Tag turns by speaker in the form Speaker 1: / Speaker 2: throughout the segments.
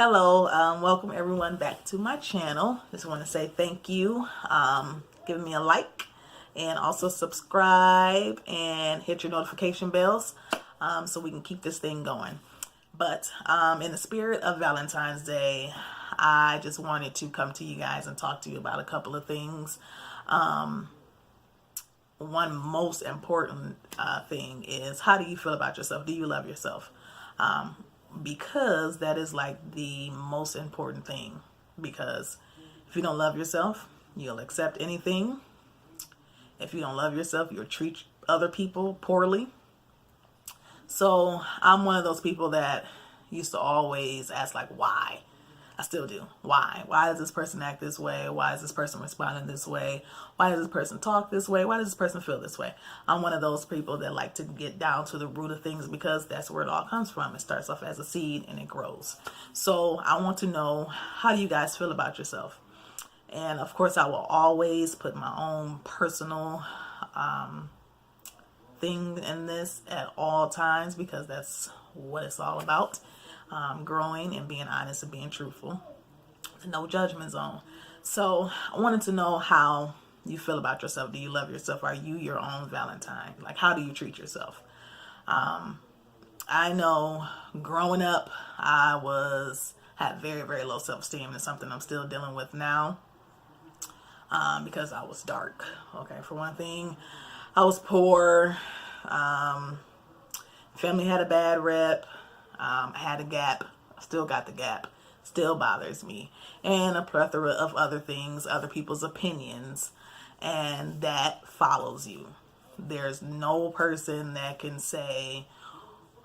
Speaker 1: Hello, welcome everyone back to my channel. Just want to say thank you, giving me a like and also subscribe and hit your notification bells so we can keep this thing going. But in the spirit of Valentine's Day, I just wanted to come to you guys and talk to you about a couple of things. One most important thing is, how do you feel about yourself? Do you love yourself? Because that is like the most important thing. Because if you don't love yourself, you'll accept anything. If you don't love yourself, you'll treat other people poorly. So I'm one of those people that used to always ask, like, why? I still do. Why? Why does this person act this way? Why is this person responding this way? Why does this person talk this way? Why does this person feel this way? I'm one of those people that like to get down to the root of things, because that's where it all comes from. It starts off as a seed and it grows. So I want to know, how do you guys feel about yourself? And of course, I will always put my own personal thing in this at all times, because that's what it's all about. Growing and being honest and being truthful. No judgment zone. So I wanted to know how you feel about yourself. Do you love yourself? Are you your own Valentine? Like, how do you treat yourself? I know growing up, had very, very low self-esteem, and something I'm still dealing with now, because I was dark. Okay, for one thing, I was poor. Family had a bad rep. I had a gap. I still got the gap. Still bothers me. And a plethora of other things, other people's opinions, and that follows you. There's no person that can say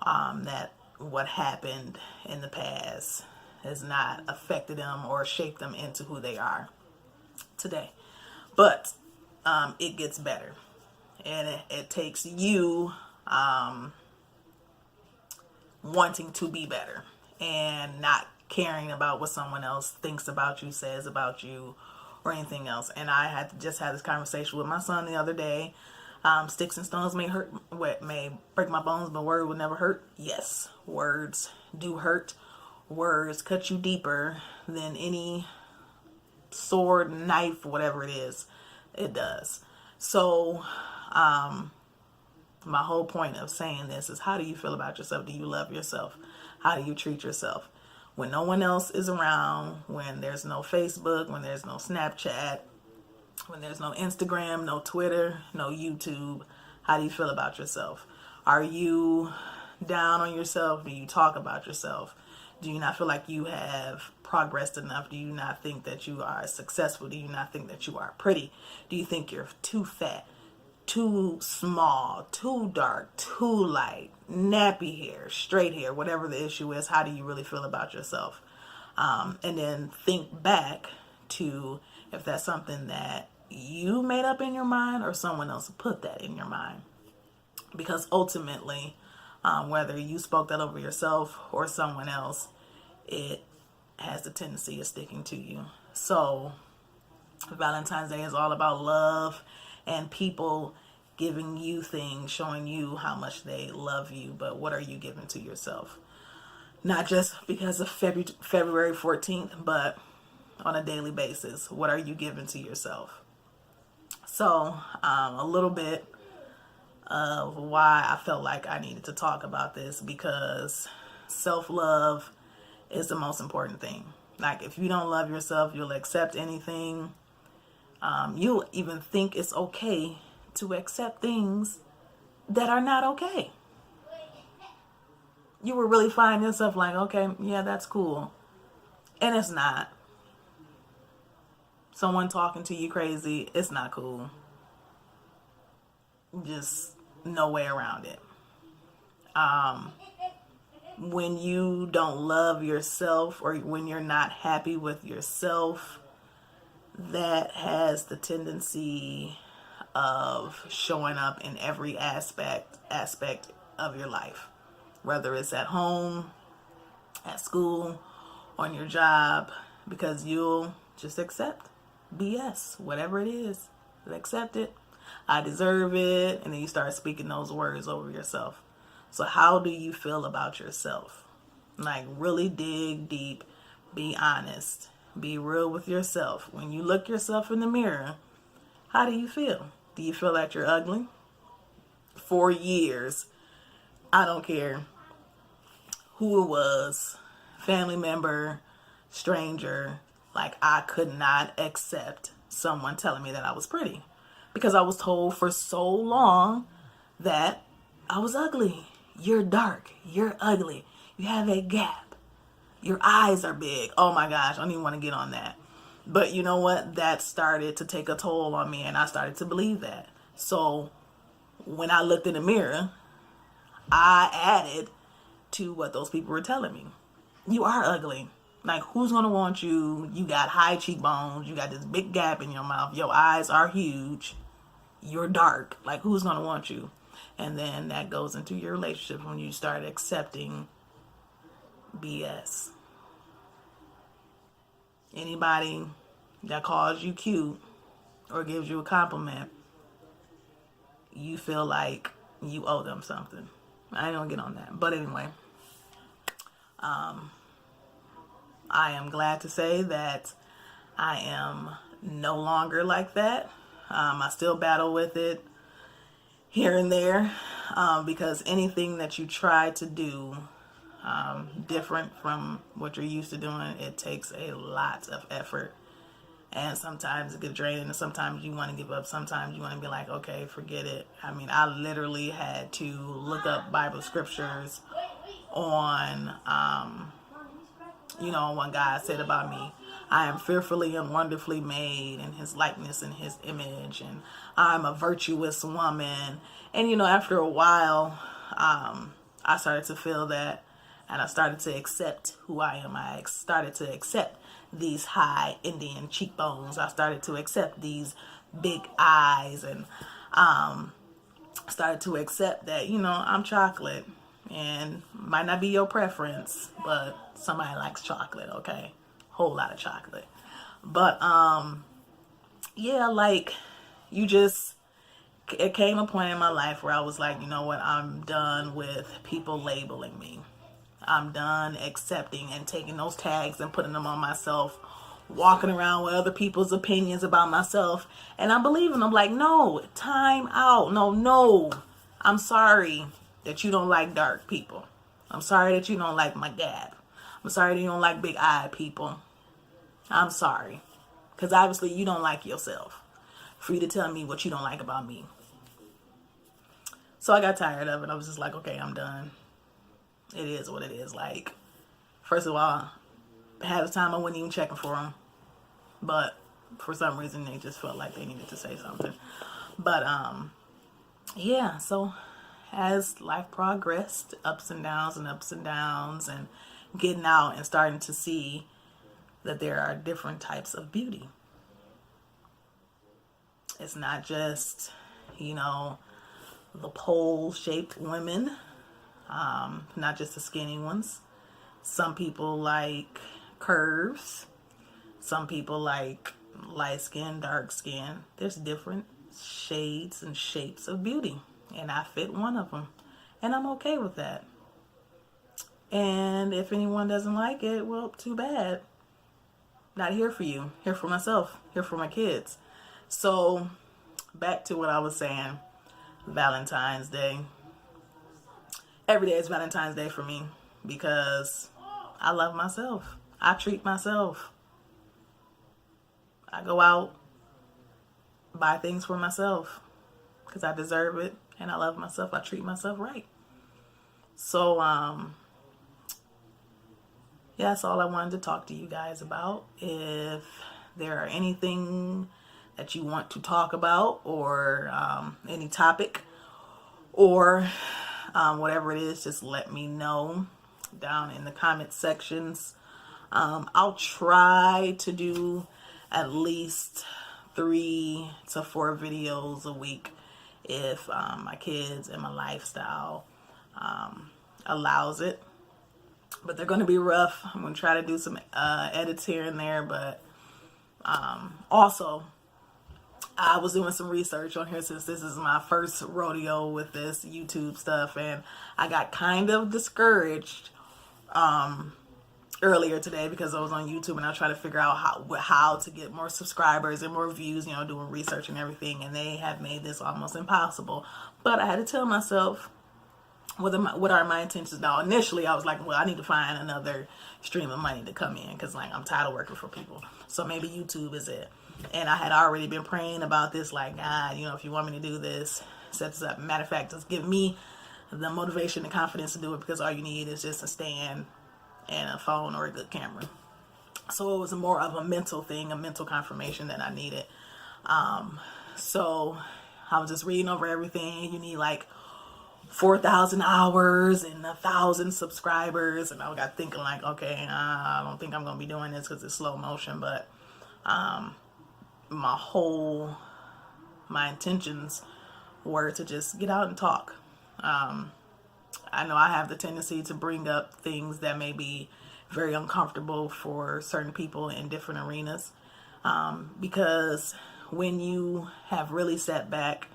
Speaker 1: that what happened in the past has not affected them or shaped them into who they are today. But it gets better. And it takes you wanting to be better and not caring about what someone else thinks about you, says about you, or anything else. And I had just had this conversation with my son the other day. Sticks and stones may hurt, may break my bones, but word will never hurt. Yes, words do hurt. Words cut you deeper than any sword, knife, whatever it is. It does. So, my whole point of saying this is, how do you feel about yourself? Do you love yourself? How do you treat yourself? When no one else is around, when there's no Facebook, when there's no Snapchat, when there's no Instagram, no Twitter, no YouTube, how do you feel about yourself? Are you down on yourself? Do you talk about yourself? Do you not feel like you have progressed enough? Do you not think that you are successful? Do you not think that you are pretty? Do you think you're too fat, too small, too dark, too light, nappy hair, straight hair, whatever the issue is? How do you really feel about yourself? And then think back to if that's something that you made up in your mind or someone else put that in your mind. Because ultimately, whether you spoke that over yourself or someone else, it has the tendency of sticking to you. So Valentine's Day is all about love and people giving you things, showing you how much they love you. But what are you giving to yourself? Not just because of February 14th, but on a daily basis. What are you giving to yourself? So a little bit of why I felt like I needed to talk about this, because self-love is the most important thing. Like, if you don't love yourself, you'll accept anything. You'll even think it's okay to accept things that are not okay. You will really find yourself like, okay, yeah, that's cool. And it's not. Someone talking to you crazy, it's not cool. Just no way around it. When you don't love yourself, or when you're not happy with yourself, that has the tendency of showing up in every aspect of your life, whether it's at home, at school, on your job, because you'll just accept BS, whatever it is. Accept it. I deserve it. And then you start speaking those words over yourself. So how do you feel about yourself? Like, really dig deep. Be honest. Be real with yourself. When you look yourself in the mirror, how do you feel? Do you feel that you're ugly? For years, I don't care who it was, family member, stranger, like I could not accept someone telling me that I was pretty because I was told for so long that I was ugly. You're dark. You're ugly. You have a gap. Your eyes are big. Oh my gosh, I don't even want to get on that. But you know what? That started to take a toll on me and I started to believe that. So when I looked in the mirror, I added to what those people were telling me. You are ugly. Like, who's going to want you? You got high cheekbones. You got this big gap in your mouth. Your eyes are huge. You're dark. Like, who's going to want you? And then that goes into your relationship when you start accepting BS. Anybody that calls you cute or gives you a compliment, you feel like you owe them something. I ain't gonna get on that. But anyway, I am glad to say that I am no longer like that. I still battle with it here and there because anything that you try to do different from what you're used to doing, it takes a lot of effort. And sometimes it gets draining, and sometimes you want to give up. Sometimes you want to be like, okay, forget it. I mean, I literally had to look up Bible scriptures on, what God said about me. I am fearfully and wonderfully made in his likeness and his image, and I'm a virtuous woman. And, after a while, I started to feel that, and I started to accept who I am. I started to accept these high Indian cheekbones. I started to accept these big eyes, and started to accept that, I'm chocolate. And might not be your preference, but somebody likes chocolate, okay? Whole lot of chocolate. But it came a point in my life where I was like, you know what, I'm done with people labeling me. I'm done accepting and taking those tags and putting them on myself, walking around with other people's opinions about myself, and I'm believing them. Like, no, time out. No. I'm sorry that you don't like dark people. I'm sorry that you don't like my gap. I'm sorry that you don't like big-eyed people. I'm sorry. Because obviously you don't like yourself for you to tell me what you don't like about me. So I got tired of it. I was just like, okay, I'm done. It is what it is. Like, first of all, half the time I wasn't even checking for them. But for some reason they just felt like they needed to say something. But so as life progressed, ups and downs, and getting out and starting to see that there are different types of beauty. It's not just, the pole-shaped women, not just the skinny ones. Some people like curves. Some people like light skin, dark skin. There's different shades and shapes of beauty, and I fit one of them, and I'm okay with that. And if anyone doesn't like it, well, too bad. Not here for you. Here for myself. Here for my kids. So back to what I was saying. Valentine's Day. Every day is Valentine's Day for me because I love myself. I treat myself. I go out, buy things for myself because I deserve it and I love myself. I treat myself right. So, that's all I wanted to talk to you guys about. If there are anything that you want to talk about, or any topic, or whatever it is, just let me know down in the comment sections. I'll try to do at least 3 to 4 videos a week if my kids and my lifestyle allows it. But they're going to be rough. I'm going to try to do some edits here and there. But also, I was doing some research on here since this is my first rodeo with this YouTube stuff. And I got kind of discouraged earlier today because I was on YouTube and I tried to figure out how to get more subscribers and more views, you know, doing research and everything, and they have made this almost impossible. But I had to tell myself, what are my intentions now? Initially, I was like, well, I need to find another stream of money to come in because, like, I'm tired of working for people. So maybe YouTube is it. And I had already been praying about this, like, God, you know, if you want me to do this, set this up. Matter of fact, just give me the motivation and confidence to do it, because all you need is just a stand and a phone or a good camera. So it was more of a mental thing, a mental confirmation that I needed. So I was just reading over everything. You need like 4,000 hours and 1,000 subscribers. And I got thinking like, okay, I don't think I'm going to be doing this because it's slow motion. But my intentions were to just get out and talk. I know I have the tendency to bring up things that may be very uncomfortable for certain people in different arenas, because when you have really sat back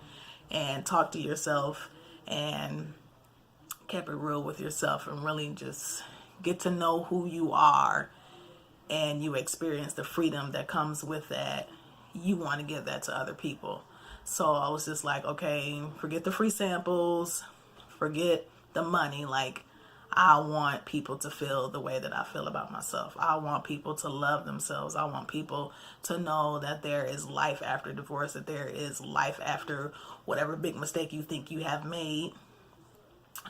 Speaker 1: and talked to yourself and kept it real with yourself and really just get to know who you are, and you experience the freedom that comes with that, you want to give that to other people. So I was just like, okay, forget the free samples, forget the money. Like, I want people to feel the way that I feel about myself. I want people to love themselves. I want people to know that there is life after divorce, that there is life after whatever big mistake you think you have made.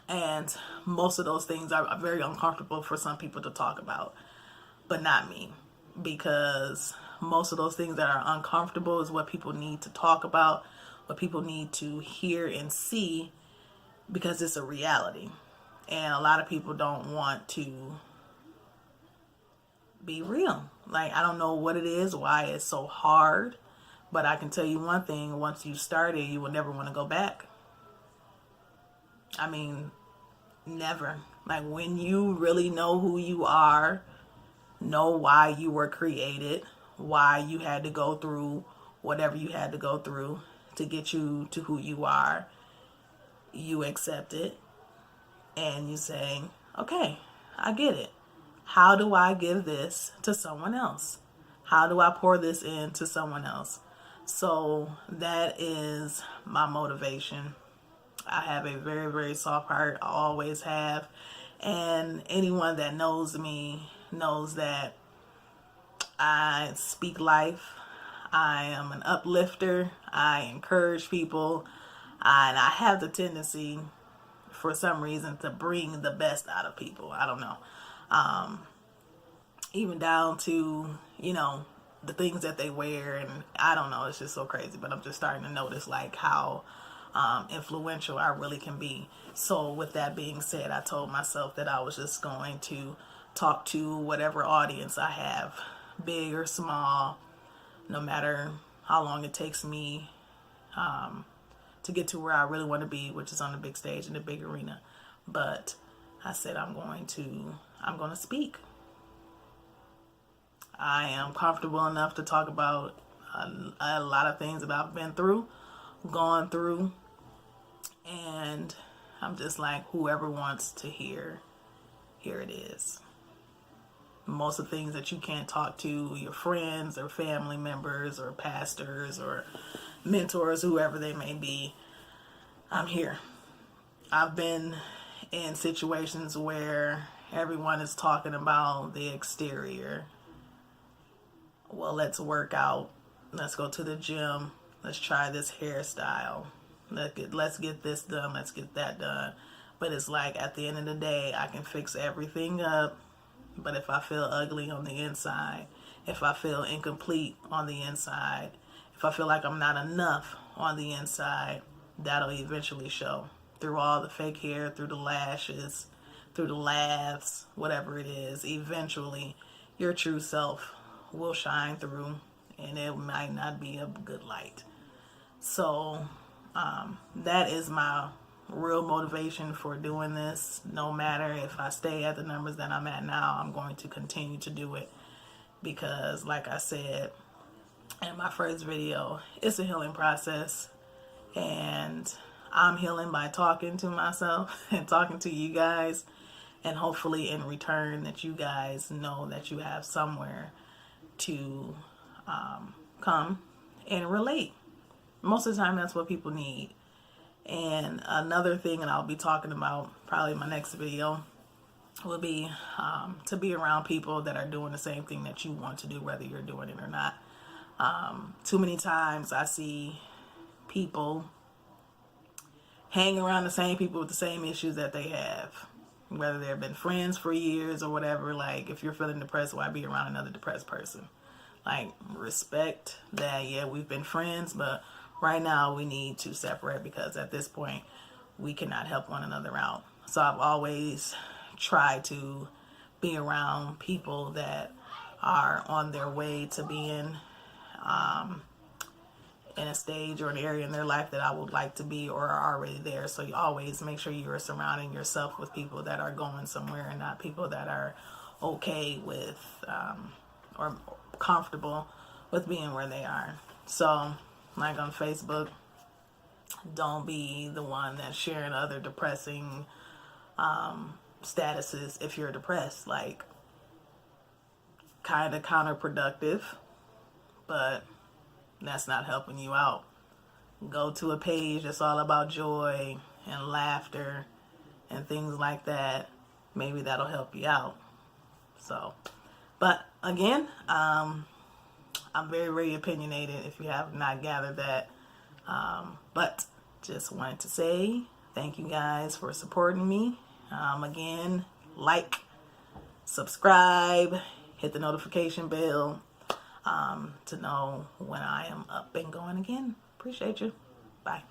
Speaker 1: And most of those things are very uncomfortable for some people to talk about, but not me, because most of those things that are uncomfortable is what people need to talk about, what people need to hear and see, because it's a reality. And a lot of people don't want to be real. Like, I don't know what it is, why it's so hard, but I can tell you one thing: once you start it, you will never want to go back. I mean, never. Like, when you really know who you are, know why you were created, why you had to go through whatever you had to go through to get you to who you are, you accept it and you say, okay, I get it. How do I give this to someone else? How do I pour this into someone else? So that is my motivation. I have a very, very soft heart. I always have. And anyone that knows me knows that I speak life. I am an uplifter. I encourage people. And I have the tendency, for some reason, to bring the best out of people. I don't know. Even down to, the things that they wear. And I don't know. It's just so crazy. But I'm just starting to notice, like, how influential I really can be. So with that being said, I told myself that I was just going to talk to whatever audience I have, big or small, no matter how long it takes me to get to where I really want to be, which is on the big stage in the big arena. But I said I'm going to speak. I am comfortable enough to talk about a lot of things that I've been through, gone through, and I'm just like, whoever wants to hear, here it is. Most of the things that you can't talk to your friends or family members or pastors or mentors, whoever they may be, I'm here. I've been in situations where everyone is talking about the exterior. Well, let's work out. Let's go to the gym. Let's try this hairstyle. Let's get this done. Let's get that done. But it's like, at the end of the day, I can fix everything up. But if I feel ugly on the inside, if I feel incomplete on the inside, if I feel like I'm not enough on the inside, that'll eventually show through all the fake hair, through the lashes, through the laughs, whatever it is. Eventually, your true self will shine through, and it might not be a good light. So that is my real motivation for doing this. No matter if I stay at the numbers that I'm at now, I'm going to continue to do it, because, like I said in my first video, it's a healing process, and I'm healing by talking to myself and talking to you guys, And hopefully in return that you guys know that you have somewhere to come and relate. Most of the time that's what people need. And another thing, and I'll be talking about probably in my next video, will be to be around people that are doing the same thing that you want to do, whether you're doing it or not. Too many times I see people hang around the same people with the same issues that they have, whether they've been friends for years or whatever. Like, if you're feeling depressed, why be around another depressed person? Like, respect that, yeah, we've been friends, but right now we need to separate, because at this point we cannot help one another out. So I've always tried to be around people that are on their way to being in a stage or an area in their life that I would like to be, or are already there. So you always make sure you are surrounding yourself with people that are going somewhere, and not people that are okay with or comfortable with being where they are. So, like on Facebook, don't be the one that's sharing other depressing statuses if you're depressed. Like, kind of counterproductive, but that's not helping you out. Go to a page that's all about joy and laughter and things like that. Maybe that'll help you out. So, but again, I'm very, very opinionated, if you have not gathered that. But just wanted to say thank you guys for supporting me. Again, like, subscribe, hit the notification bell to know when I am up and going again. Appreciate you. Bye.